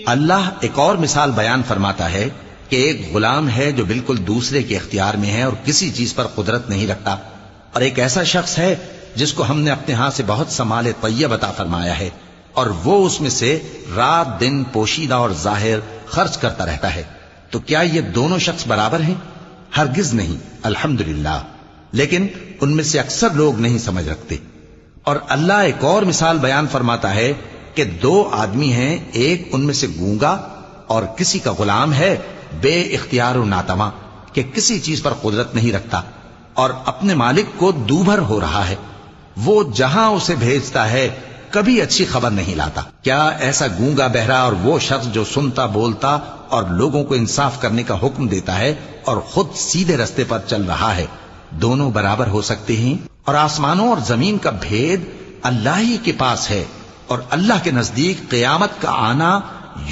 اللہ ایک اور مثال بیان فرماتا ہے کہ ایک غلام ہے جو بالکل دوسرے کے اختیار میں ہے اور کسی چیز پر قدرت نہیں رکھتا، اور ایک ایسا شخص ہے جس کو ہم نے اپنے ہاں سے بہت سا مال طیب عطا فرمایا ہے اور وہ اس میں سے رات دن پوشیدہ اور ظاہر خرچ کرتا رہتا ہے، تو کیا یہ دونوں شخص برابر ہیں؟ ہرگز نہیں، الحمدللہ، لیکن ان میں سے اکثر لوگ نہیں سمجھ رکھتے۔ اور اللہ ایک اور مثال بیان فرماتا ہے کہ دو آدمی ہیں، ایک ان میں سے گونگا اور کسی کا غلام ہے بے اختیار و ناتواں کہ کسی چیز پر قدرت نہیں رکھتا اور اپنے مالک کو دوبھر ہو رہا ہے، وہ جہاں اسے بھیجتا ہے کبھی اچھی خبر نہیں لاتا۔ کیا ایسا گونگا بہرا اور وہ شخص جو سنتا بولتا اور لوگوں کو انصاف کرنے کا حکم دیتا ہے اور خود سیدھے رستے پر چل رہا ہے، دونوں برابر ہو سکتے ہیں؟ اور آسمانوں اور زمین کا بھید اللہ ہی کے پاس ہے، اور اللہ کے نزدیک قیامت کا آنا